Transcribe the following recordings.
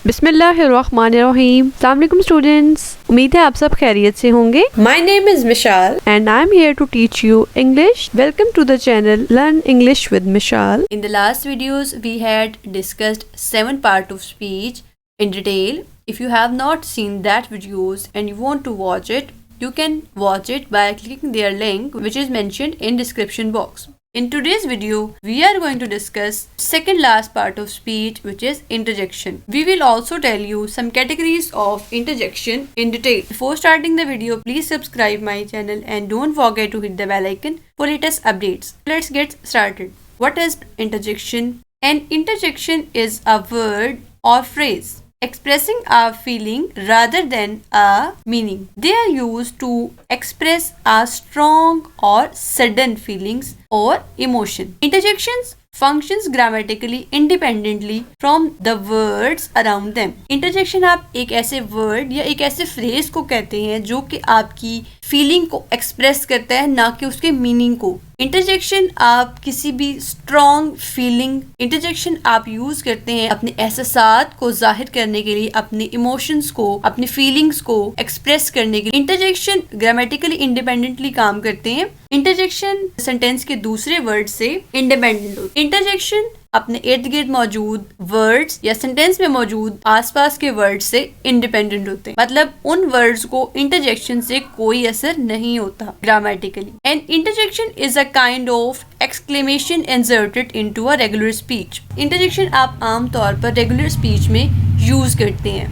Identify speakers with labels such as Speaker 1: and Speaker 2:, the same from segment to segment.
Speaker 1: बिस्मिल्लाहिर्रहमानिर्रहीम। अस्सलाम वालेकुम स्टूडेंट्स, उम्मीद है आप सब खैरियत से होंगे।
Speaker 2: My name is Mishal.
Speaker 1: And I'm here to teach you English. Welcome to the channel Learn English with Mishal.
Speaker 2: In the last videos, we had discussed 7 parts of speech in detail. If you have not seen that videos and you want to watch it, you can watch it by clicking their link which is mentioned in description box. In today's video, we are going to discuss second last part of speech which is interjection. We will also tell you some categories of interjection in detail. Before starting the video, please subscribe my channel and don't forget to hit the bell icon for latest updates. Let's get started. What is interjection? An interjection is a word or phrase expressing a feeling rather than a meaning. They are used to express a strong or sudden feelings or emotion. Interjections functions grammatically independently from the words around them. Interjection आप एक ऐसे word या एक ऐसे phrase को कहते हैं जो कि आपकी feeling को express करता है, ना कि उसके meaning को. इंटरजेक्शन आप किसी भी स्ट्रॉन्ग फीलिंग इंटरजेक्शन आप यूज करते हैं अपने एहसासात को जाहिर करने के लिए, अपने इमोशंस को, अपनी फीलिंग्स को एक्सप्रेस करने के लिए. इंटरजेक्शन ग्रामेटिकली इंडिपेंडेंटली काम करते हैं. इंटरजेक्शन सेंटेंस के दूसरे वर्ड से इंडिपेंडेंट होते हैं. इंटरजेक्शन अपने इर्द गिर्द मौजूद वर्ड्स या सेंटेंस में मौजूद आसपास के वर्ड्स से इंडिपेंडेंट होते हैं. मतलब उन वर्ड्स को इंटरजेक्शन से कोई असर नहीं होता grammatically. And interjection is a kind of exclamation inserted into a regular speech. Interjection आप आमतौर पर रेगुलर स्पीच में यूज करते हैं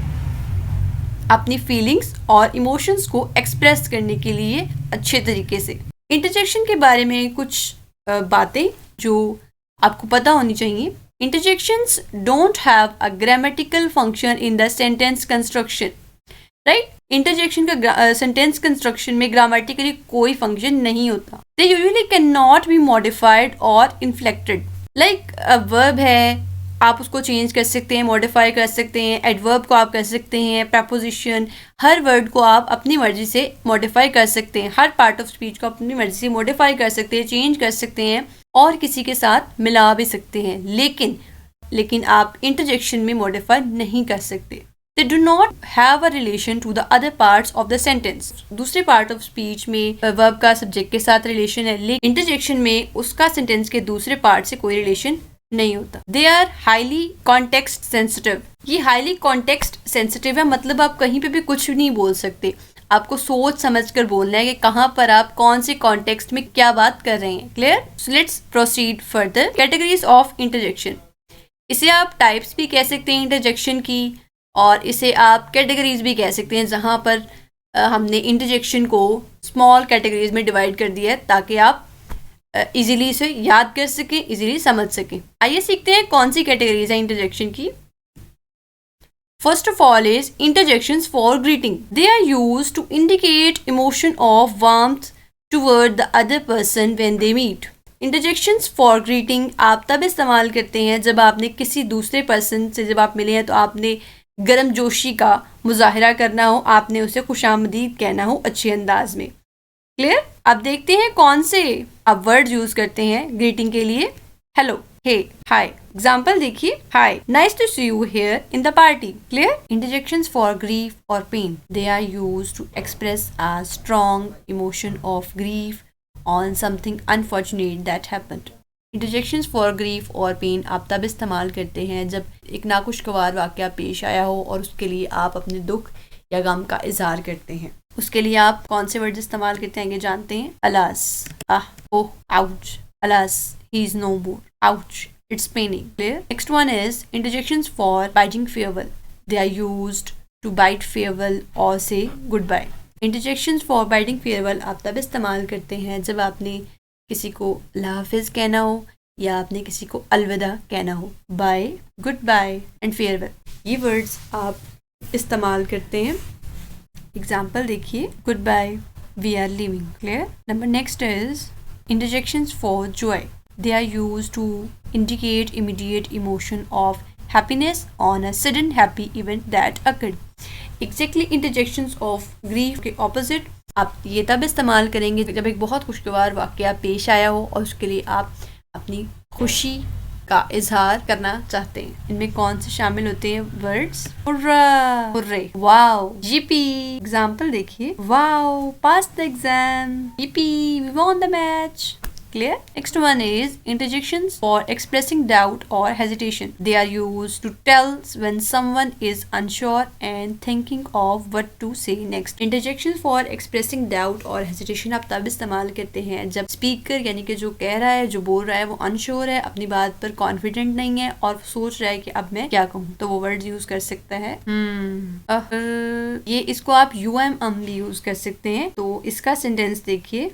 Speaker 2: अपनी फीलिंग्स और इमोशंस को एक्सप्रेस करने के लिए अच्छे तरीके से. इंटरजेक्शन के बारे में कुछ बातें जो आपको पता होनी चाहिए. Interjections don't have a grammatical function in the sentence construction. Right? Interjection का sentence construction में grammatically कोई function नहीं होता. They usually cannot be modified or inflected. Like a verb है, आप उसको चेंज कर सकते हैं, मॉडिफाई कर सकते हैं. एडवर्ब को आप कर सकते हैं, प्रपोजिशन, हर वर्ड को आप अपनी मर्जी से मॉडिफाई कर सकते हैं. हर पार्ट ऑफ स्पीच को अपनी मर्जी से मॉडिफाई कर सकते हैं, चेंज कर सकते हैं और किसी के साथ मिला भी सकते हैं. लेकिन आप इंटरजेक्शन में मॉडिफाई नहीं कर सकते. They do not have a relation to the other parts of the sentence. दूसरे पार्ट ऑफ स्पीच में वर्ब का सब्जेक्ट के साथ रिलेशन है, लेकिन इंटरजेक्शन में उसका सेंटेंस के दूसरे पार्ट से कोई रिलेशन नहीं होता. They are highly context sensitive. ये हाईली कॉन्टेक्स्ट सेंसिटिव है, मतलब आप कहीं पे भी कुछ नहीं बोल सकते. आपको सोच समझ कर बोलना है कि कहाँ पर आप कौन से कॉन्टेक्स्ट में क्या बात कर रहे हैं. Clear? So let's proceed further. Categories of interjection. इसे आप टाइप्स भी कह सकते हैं इंटरजेक्शन की, और इसे आप कैटेगरीज भी कह सकते हैं, जहाँ पर हमने इंटरजेक्शन को स्मॉल कैटेगरीज में डिवाइड कर दिया है ताकि आप इजीली इसे याद कर सकें, इजीली समझ सकें. आइए सीखते हैं कौन सी कैटेगरीज है इंटरजेक्शन की. First of all is interjections for greeting. They are used to indicate emotion of warmth toward the other person when they meet. Interjections for greeting आप तब इस्तेमाल करते हैं जब आपने किसी दूसरे पर्सन से जब आप मिले हैं तो आपने गर्म जोशी का मुजाहिरा करना हो, आपने उसे खुशामदीद कहना हो अच्छे अंदाज में. क्लियर? अब देखते हैं कौन से आप वर्ड यूज करते हैं ग्रीटिंग के लिए. हेलो, हे, हाय. एग्जाम्पल देखिए. Hi, nice to see you here in the party. Clear? Interjections for grief और pain. They are used to express a strong emotion of grief on something unfortunate that happened. Interjections for grief और pain आप तब इस्तेमाल करते हैं जब एक नाखुशगवार वाक़या पेश आया हो और उसके लिए आप अपने दुख या गम का इजहार करते हैं. उसके लिए आप कौन से वर्ड इस्तेमाल करते हैं ये जानते हैं. Alas, ah, oh, ouch. Alas, he is no more. Ouch, it's paining. Clear? Next one is interjections for biting farewell. They are used to bite farewell or say goodbye. Interjections for biting farewell आप तब इस्तेमाल करते हैं जब आपने किसी को अल्लाह हाफिज़ कहना हो या आपने किसी को अलविदा कहना हो. Bye, good bye and farewell, ये वर्ड्स आप इस्तेमाल करते हैं. एग्जाम्पल देखिए. Good bye, we are leaving. Clear? Number next is interjections for joy. They are used to indicate immediate emotion of happiness on a sudden happy event that occurred. Exactly interjections of grief के opposite आप ये तब इस्तेमाल करेंगे जब एक बहुत खुशगवार वाक़या पेश आया हो और उसके लिए आप अपनी खुशी का इजहार करना चाहते हैं। इनमें कौन से शामिल होते हैं words? Hurrah, hurray, wow, yippee। Example देखिए, wow, pass the exam, yippee, we won the match। Clear? Next one is interjections for expressing doubt or hesitation. They are used to tell when someone is unsure and thinking of what to say next. Interjections for expressing doubt or hesitation आप तब इस्तेमाल करते हैं जब speaker यानी कि जो कह रहा है, जो बोल रहा है, वो अनश्योर है, अपनी बात पर कॉन्फिडेंट नहीं है और सोच रहा है कि अब मैं क्या कहूँ, तो वो वर्ड यूज कर सकता है ये इसको आप भी यूज कर सकते हैं। तो इसका सेंटेंस देखिए,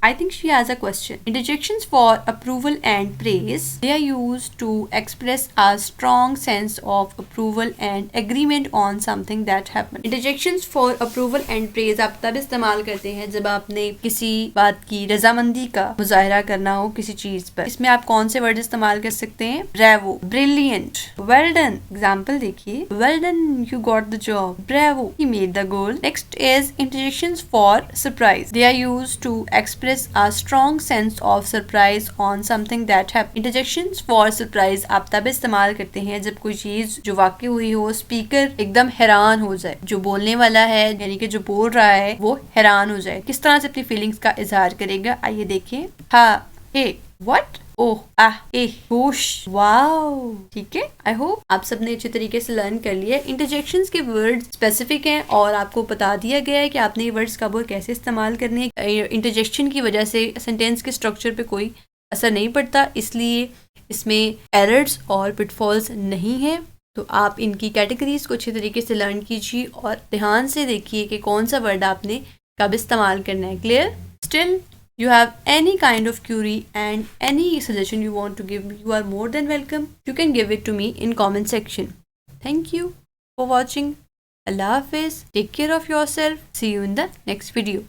Speaker 2: I think she has a question. Interjections for approval and praise. They are used to express a strong sense of approval and agreement on something that happened. Interjections for approval and praise आप तब इस्तेमाल करते हैं जब आपने किसी बात की रजामंदी का मुजाहरा करना हो किसी चीज पर। इसमें आप कौन से वर्ड इस्तेमाल कर सकते हैं? Bravo, brilliant, well done. Example देखिए, well done, you got the job, bravo, he made the goal. Next is interjections for surprise. They are used to express a strong sense of surprise on something that happened. Interjections for surprise आप तब इस्तेमाल करते हैं जब कोई चीज जो वाकई हुई हो, स्पीकर एकदम हैरान हो जाए, जो बोलने वाला है यानी कि जो बोल रहा है वो हैरान हो जाए। किस तरह से अपनी फीलिंग्स का इजहार करेगा, आइए देखें। हाँ, हे, व्हाट, ओह, आह, ए, होश, वाओ। ठीक है, आई होप आप सबने अच्छे तरीके से लर्न कर लिया। इंटरजेक्शंस के वर्ड स्पेसिफिक हैं और आपको बता दिया गया है कि आपने ये वर्ड्स कब और कैसे इस्तेमाल करने हैं। इंटरजेक्शन की वजह से सेंटेंस के स्ट्रक्चर पे कोई असर नहीं पड़ता, इसलिए इसमें एरर्स और पिटफॉल्स नहीं है। तो आप इनकी कैटेगरीज को अच्छे तरीके से लर्न कीजिए और ध्यान से देखिए कि कौन सा वर्ड आपने कब इस्तेमाल करना है। Clear? Still you have any kind of query and any suggestion you want to give me, you are more than welcome. You can give it to me in comment section. Thank you for watching. Allah Hafiz. Take care of yourself. See you in the next video.